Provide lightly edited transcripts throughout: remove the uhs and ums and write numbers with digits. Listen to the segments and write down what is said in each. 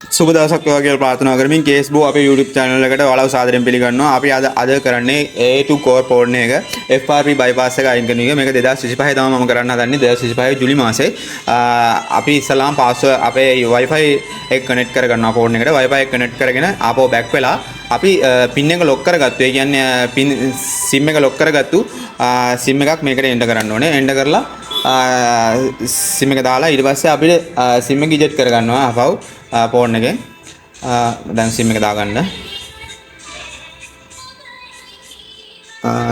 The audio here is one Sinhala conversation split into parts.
සුබ දවසක් වේවා කියලා ප්‍රාර්ථනා කරමින් කේස්බෝ අපේ YouTube channel එකට ඔයාලව සාදරයෙන් පිළිගන්නවා. අපි අද කරන්නේ A2 core port එක FRP bypass එක අයින් කරන එක. මේක 2025 තමයි මම කරන්න හදන්නේ. 2025 ජූලි මාසේ. අපි ඉස්සලාම password අපේ Wi-Fi එක connect කරගන්නවා port එකට. Wi-Fi එක connect කරගෙන ආපහු back වෙලා අපි pin එක lock කරගත්තු. ඒ කියන්නේ pin SIM එක lock කරගත්තු SIM එකක් මේකට enter කරන්න ඕනේ. enter කරලා SIM එක දාලා ඊට පස්සේ අපිට SIM එක eject කරගන්නවා ආපහු පෝන් එකෙන්. දැන් SIM එක දාගන්න.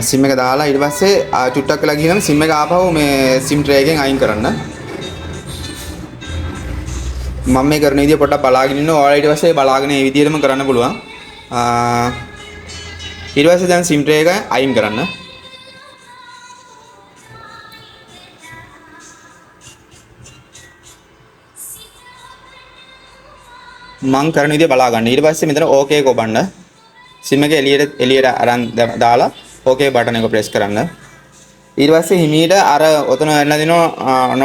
SIM එක දාලා ඊට පස්සේ චුට්ටක් වෙලා ගිහිනම SIM එක ආපහු මේ SIM tray එකෙන් අයින් කරන්න. මම මේ කරන විදිය පොඩ්ඩක් බලාගෙන ඉන්න. ඔයාලා ඊට පස්සේ බලාගෙන මේ විදියටම කරන්න පුළුවන්. ඊට පස්සේ දැන් SIM tray එක අයින් කරන්න. මං කරන විදිය බලා ගන්න. ඊට පස්සේ මෙතන ඕකේ එක ඔබන්න. SIM එක එළියට අරන් දාලා ඕකේ බටන් එක ප්‍රෙස් කරන්න. ඊට පස්සේ හිමීට අර ඔතන වෙන්න දිනවා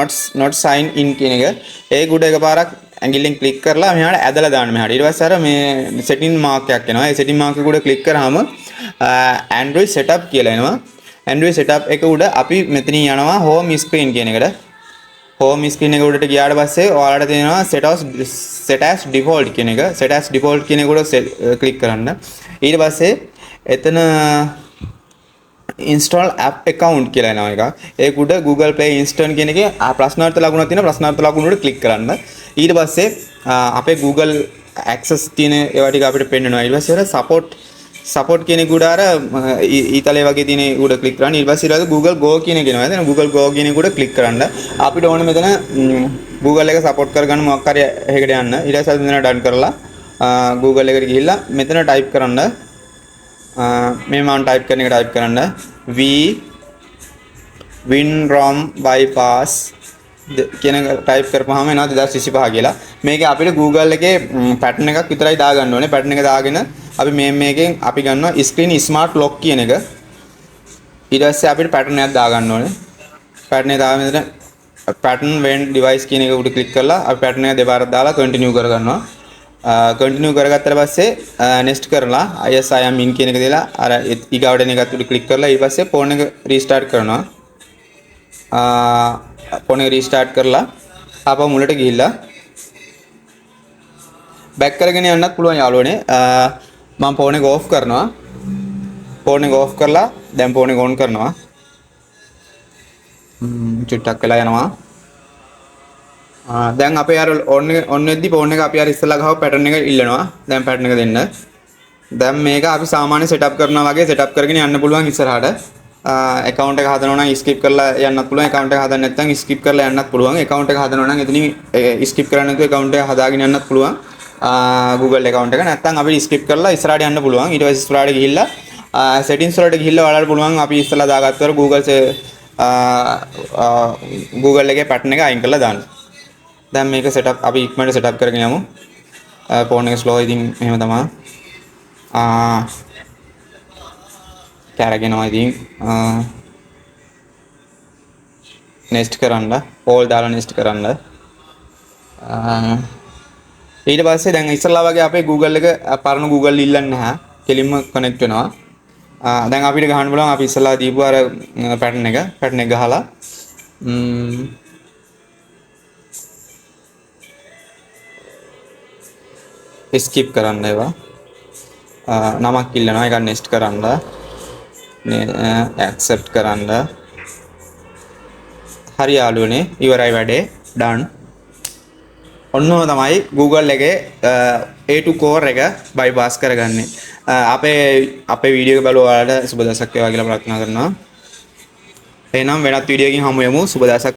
not sign in කියන එක. ඒ ගුඩ එකපාරක් ඇඟිල්ලෙන් ක්ලික් කරලා මෙහාට ඇදලා දාන්න මෙහාට. ඊට පස්සේ අර මේ setting mark එකක් එනවා. ඒ setting mark එක උඩ ක්ලික් කරාම Android setup කියලා එනවා. Android setup එක උඩ අපි මෙතනින් යනවා home screen කියන එකට. home screen එක උඩට ගියාට පස්සේ ඔයාලට තියෙනවා set as default කියන එක. set as default කියන එක උඩ ක්ලික් කරන්න. ඊට පස්සේ එතන install app account කියලා එනවා එක. ඒක උඩ Google Play Instant කියන එකේ ප්‍රශ්නාර්ථ ලකුණක් තියෙනවා. ප්‍රශ්නාර්ථ ලකුණ උඩ ක්ලික් කරන්න. ඊට පස්සේ අපේ Google access තියෙන ඒවා ටික අපිට පෙන්නනවා. ඊට පස්සේ support කියන එක උඩ අර ඊතලයේ වගේ තියෙන උඩ ක්ලික් කරන්න. ඊට පස්සේ ඊළඟ Google Go කියන එක එනවා. එතන Google Go කියන එක උඩ ක්ලික් කරන්න. අපිට ඕනේ මෙතන Google එක support කරගන්න මොකක් හරි එකකට යන්න. ඊට පස්සේ මෙතන done කරලා Google එකට ගිහිල්ලා මෙතන type කරන්න. මේ මම type කරන එක type කරන්න. WinRAM bypass කියන එක type කරපුවාම එනවා 2025 කියලා. මේකේ අපිට Google එකේ pattern එකක් විතරයි දාගන්න ඕනේ. pattern එක දාගෙන අපි මේකෙන් අපි ගන්නවා screen smart lock කියන එක. ඊට පස්සේ අපිට pattern එකක් දාගන්න ඕනේ. pattern එක දාගෙන මෙතන pattern when device කියන එක උඩ click කරලා අපි pattern එක දෙපාරක් දාලා continue කරගන්නවා. continue කරගත්තට පස්සේ next කරලා yes I am in කියන එක දාලා අර ඊගාවට එන එකත් උඩ click කරලා ඊට පස්සේ phone එක restart කරනවා. phone එක restart කරලා ආපහු මුලට ගිහිල්ලා back කරගෙන යන්නත් පුළුවන් යාළුවනේ. මම phone එක off කරනවා. phone එක off කරලා දැන් phone එක on කරනවා. චුට්ටක් වෙලා යනවා. දැන් අපේ අර on වෙද්දි phone එක අපි අර ඉස්සලා ගහව pattern එක ඉල්ලනවා. දැන් pattern එක දෙන්න. දැන් මේක අපි සාමාන්‍ය setup කරනවා වගේ setup කරගෙන යන්න පුළුවන් ඉස්සරහට. account එක හදනවා නම් skip කරලා යන්නත් පුළුවන්. account එක හදන්න නැත්නම් skip කරලා යන්නත් පුළුවන්. account එක හදනවා නම් එතනින් skip කරන්න නැතුව account එක හදාගෙන යන්නත් පුළුවන්. Google account එක නැත්නම් අපි skip කරලා ඉස්සරහට යන්න පුළුවන්. ඊට පස්සේ ඉස්සරහට ගිහිල්ලා settings වලට ගිහිල්ලා ඔයාලට පුළුවන් අපි ඉස්සලා දාගත්තර Google එකේ pattern එක අයින් කරලා දාන්න. දැන් මේක setup අපි ඉක්මනට setup කරගෙන යමු. phone එක slow ඉතින් එහෙම තමයි. කැරගෙනවා ඉතින් next කරන්න. all දාලා next කරන්න. ඊට පස්සේ දැන් ඉස්සලා වගේ අපේ Google එක පරණ Google ඉල්ලන්නේ නැහැ. කෙලින්ම connect වෙනවා. දැන් අපිට ගහන්න පුළුවන් අපි ඉස්සලා දීපු අර pattern එක ගහලා skip කරන්න ඒවා. නමක් ඉල්ලනවා. ඒක next කරන්න. accept කරන්න. හරි යාළුවනේ ඉවරයි වැඩේ. done. ඔන්නෝ තමයි Google එකේ A2 core එක bypass කරගන්නේ. අපේ වීඩියෝ එක බලුවා ඔයාලට සුබ දවසක් වේවා කියලා ප්‍රාර්ථනා කරනවා. එහෙනම් වෙනත් වීඩියෝ එකකින් හමු වෙමු. සුබ දවසක්.